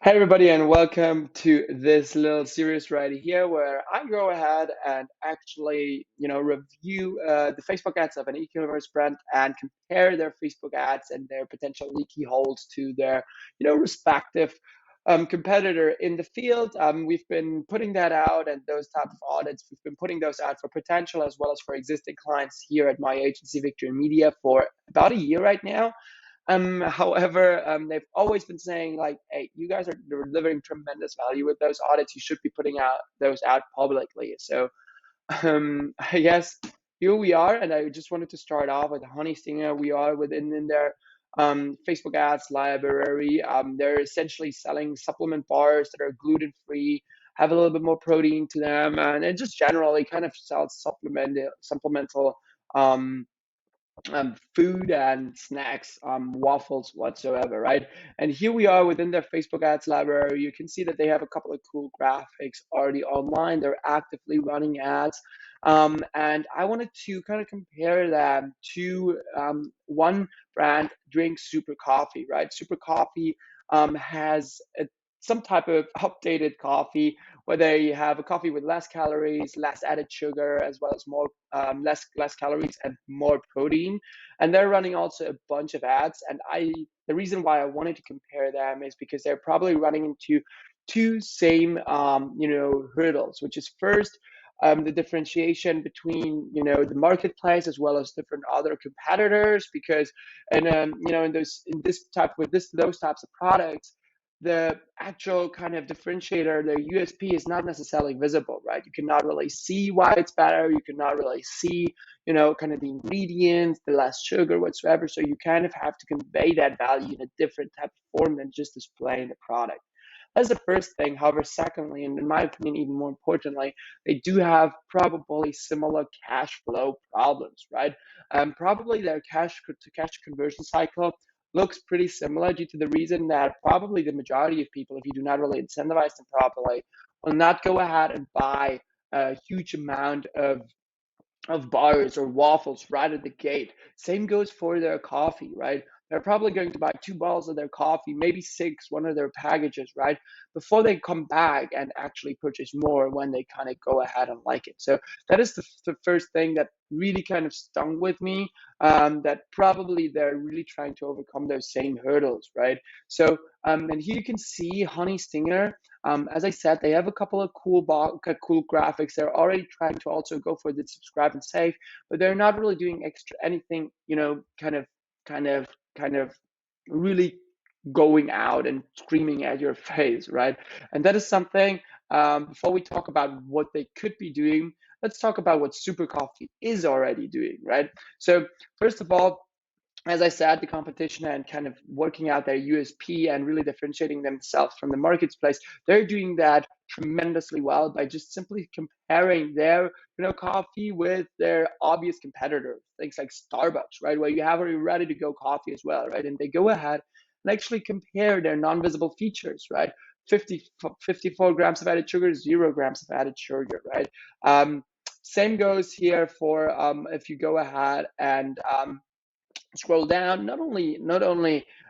Hey everybody, and welcome to this little series right here where I go ahead and actually, review the Facebook ads of an e-commerce brand and compare their Facebook ads and their potential leaky holes to their, respective competitor in the field. We've been putting that out, and those type of audits, we've been putting those out for potential as well as for existing clients here at my agency, Victory Media, for about a year right now. However, they've always been saying like, "Hey, you guys are delivering tremendous value with those audits. You should be putting out those out publicly." So, I guess here we are, and I just wanted to start off with HoneyStinger. We are within in their Facebook ads library. They're essentially selling supplement bars that are gluten free, have a little bit more protein to them, and it just generally kind of sells supplemental. Food and snacks, waffles whatsoever, right? And here we are within their Facebook ads library. You can see that they have a couple of cool graphics already online. They're actively running ads. And I wanted to kind of compare them to one brand, Drink Super Coffee, right? Super Coffee has some type of updated coffee where they have a coffee with less calories, less added sugar, as well as more less calories and more protein. And they're running also a bunch of ads. And the reason why I wanted to compare them is because they're probably running into two same hurdles, which is first, the differentiation between the marketplace as well as different other competitors, because in this type with this those types of products, the actual kind of differentiator, the USP, is not necessarily visible, right? You cannot really see why it's better. You cannot really see, kind of the ingredients, the less sugar whatsoever. So you kind of have to convey that value in a different type of form than just displaying the product. That's the first thing. However, secondly, and in my opinion, even more importantly, they do have probably similar cash flow problems, right? Probably their cash to cash conversion cycle looks pretty similar due to the reason that probably the majority of people, if you do not really incentivize them properly, will not go ahead and buy a huge amount of bars or waffles right at the gate. Same goes for their coffee, right? They're probably going to buy two bottles of their coffee, maybe six, one of their packages, right? Before they come back and actually purchase more when they kind of go ahead and like it. So that is the first thing that really kind of stung with me, that probably they're really trying to overcome those same hurdles, right? So, and here you can see Honey Stinger. As I said, they have a couple of cool graphics. They're already trying to also go for the subscribe and save, but they're not really doing extra anything, kind of, kind of really going out and screaming at your face, right? And that is something. Before we talk about what they could be doing, let's talk about what Super Coffee is already doing, right? So first of all, as I said, the competition and kind of working out their USP and really differentiating themselves from the marketplace, they're doing that tremendously well by just simply comparing their, coffee with their obvious competitors, things like Starbucks, right, where you have a ready to go coffee as well, right, and they go ahead and actually compare their non-visible features, right, 54 grams of added sugar, 0 grams of added sugar, right. Same goes here for if you go ahead and scroll down. Not only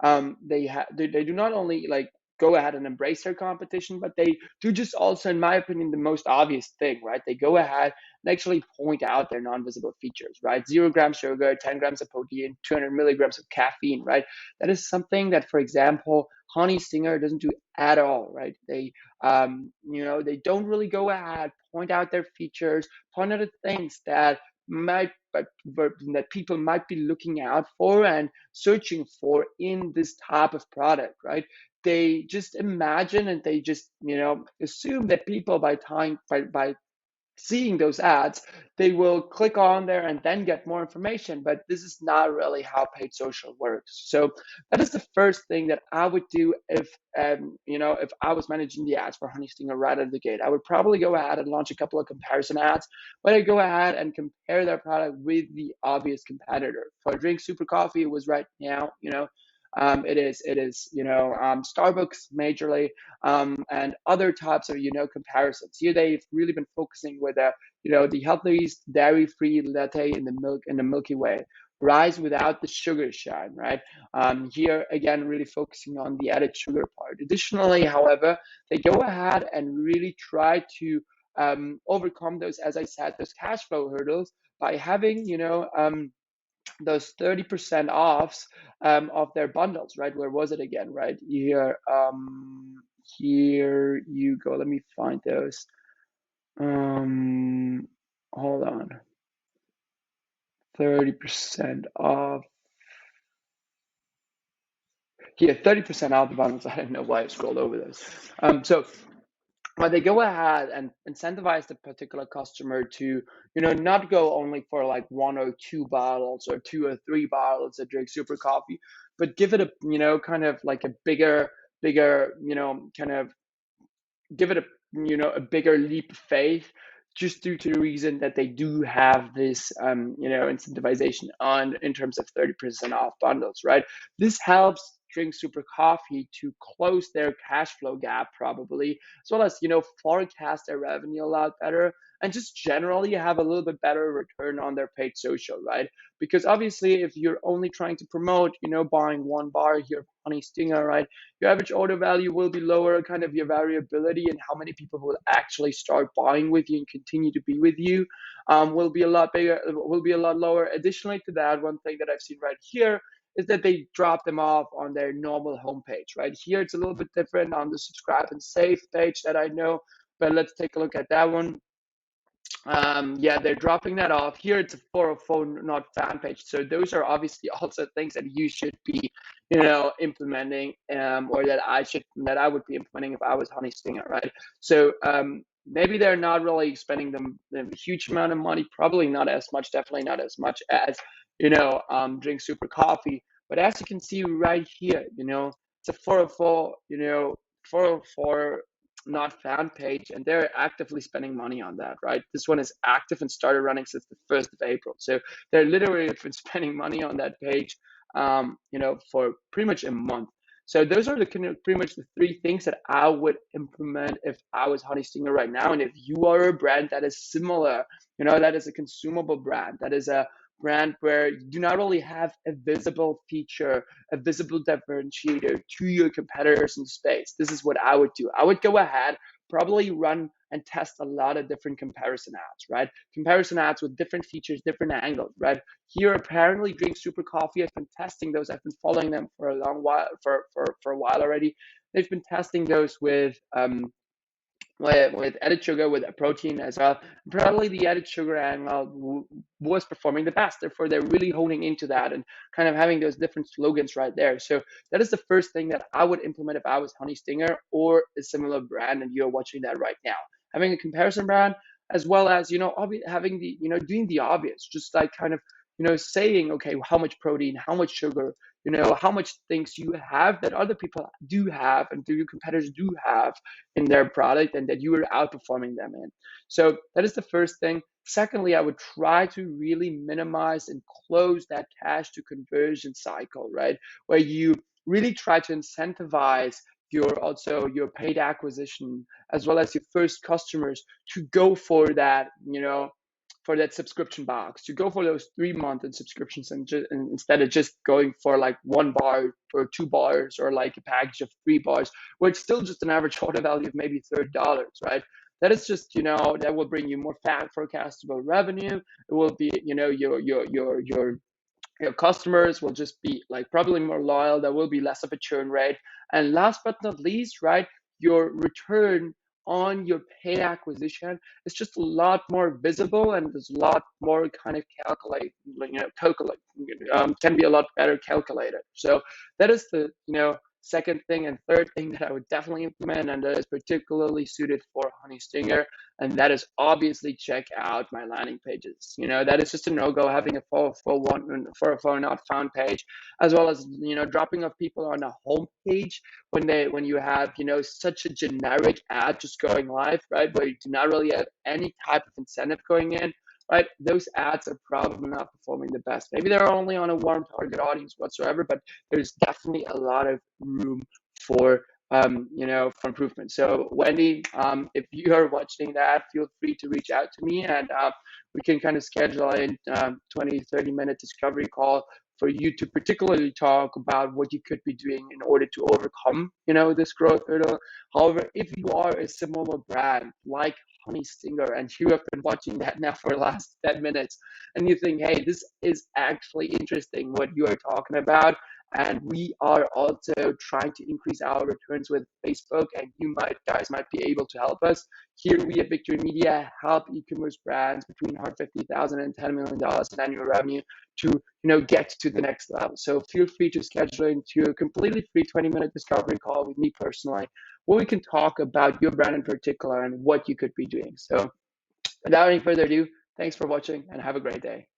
they do not only like go ahead and embrace their competition, but they do just also, in my opinion, the most obvious thing, right? They go ahead and actually point out their non-visible features, right? 0 grams sugar, 10 grams of protein, 200 milligrams of caffeine, right? That is something that, for example, Honey Stinger doesn't do at all, right? They don't really go ahead, point out their features, point out the things that might but that people might be looking out for and searching for in this type of product, right? They just imagine and they just assume that people by seeing those ads, they will click on there and then get more information. But this is not really how paid social works. So that is the first thing that I would do if I was managing the ads for HoneyStinger right out of the gate. I would probably go ahead and launch a couple of comparison ads where I go ahead and compare their product with the obvious competitor. For Drink Super Coffee, it was right now, it is Starbucks majorly, and other types of comparisons. Here they've really been focusing with the healthiest dairy-free latte in the Milky Way. rise without the sugar shine, right? Here again, really focusing on the added sugar part. Additionally, however, they go ahead and really try to overcome those, as I said, those cash flow hurdles by having, those 30% offs of their bundles, right? Where was it again, right? Here you go. Let me find those. Hold on. 30% off. Here, 30% off the bundles. I don't know why I scrolled over those. So when they go ahead and incentivize the particular customer to, not go only for like 1 or 2 bottles or 2 or 3 bottles of drink SuperCoffee, but give it a, kind of like a bigger, kind of give it a, a bigger leap of faith, just due to the reason that they do have this incentivization on in terms of 30% off bundles, right? This helps Drink Super Coffee to close their cash flow gap, probably, as well as forecast their revenue a lot better, and just generally have a little bit better return on their paid social, right? Because obviously, if you're only trying to promote, buying 1 bar here of HoneyStinger, right, your average order value will be lower, kind of your variability and how many people will actually start buying with you and continue to be with you will be a lot bigger, will be a lot lower. Additionally to that, one thing that I've seen right here is that they drop them off on their normal homepage, right? Here it's a little bit different on the subscribe and save page that I know, but let's take a look at that one. Yeah, they're dropping that off. Here it's a 404 not fan page. So those are obviously also things that you should be, implementing, or that I would be implementing if I was HoneyStinger, right? So maybe they're not really spending them a huge amount of money, probably not as much, definitely not as much as, Drink Super Coffee. But as you can see right here, it's a 404, 404 not fan page, and they're actively spending money on that, right? This one is active and started running since the 1st of April. So they're literally been spending money on that page, for pretty much a month. So those are the pretty much the 3 things that I would implement if I was HoneyStinger right now. And if you are a brand that is similar, that is a consumable brand, that is a brand where you do not really have a visible feature, a visible differentiator to your competitors in space, this is what I would do. I would go ahead, probably run and test a lot of different comparison ads, right? Comparison ads with different features, different angles, right? Here, apparently, Drink Super Coffee has been testing those. I've been following them for a long while, for a while already. They've been testing those with added sugar, with a protein as well. Probably the added sugar angle was performing the best. Therefore, they're really honing into that and kind of having those different slogans right there. So that is the first thing that I would implement if I was HoneyStinger or a similar brand, and you're watching that right now. Having a comparison brand, as well as having the doing the obvious, just like kind of saying, okay, how much protein, how much sugar, how much things you have that other people do have and do your competitors do have in their product, and that you are outperforming them in. So that is the first thing. Secondly, I would try to really minimize and close that cash to conversion cycle, right? Where you really try to incentivize your paid acquisition, as well as your first customers, to go for that, for that subscription box, to go for those 3 month and subscriptions, and instead of just going for like 1 bar or 2 bars, or like a package of 3 bars, where it's still just an average order value of maybe $30, right? That is just, that will bring you more forecastable revenue. It will be, your customers will just be like probably more loyal. There will be less of a churn rate. And last but not least, right, your return on your paid acquisition is just a lot more visible, and there's a lot more kind of can be a lot better calculated. So that is the second thing. And third thing that I would definitely implement, and that is particularly suited for HoneyStinger, and that is obviously check out my landing pages. That is just a no-go, having a for a not found page, as well as dropping off people on a home page when you have such a generic ad just going live, right, where you do not really have any type of incentive going in, right? Those ads are probably not performing the best. Maybe they're only on a warm target audience whatsoever, but there's definitely a lot of room for for improvement. So Wendy, if you are watching that, feel free to reach out to me, and we can kind of schedule a 20, 30-minute discovery call for you to particularly talk about what you could be doing in order to overcome, this growth hurdle. However, if you are a similar brand like HoneyStinger and you have been watching that now for the last 10 minutes and you think, hey, this is actually interesting what you are talking about, and we are also trying to increase our returns with Facebook, and you guys might be able to help us. Here we at Victory Media help e-commerce brands between $150,000 and $10 million in annual revenue to get to the next level. So feel free to schedule into a completely free 20-minute discovery call with me personally, where we can talk about your brand in particular and what you could be doing. So without any further ado, thanks for watching and have a great day.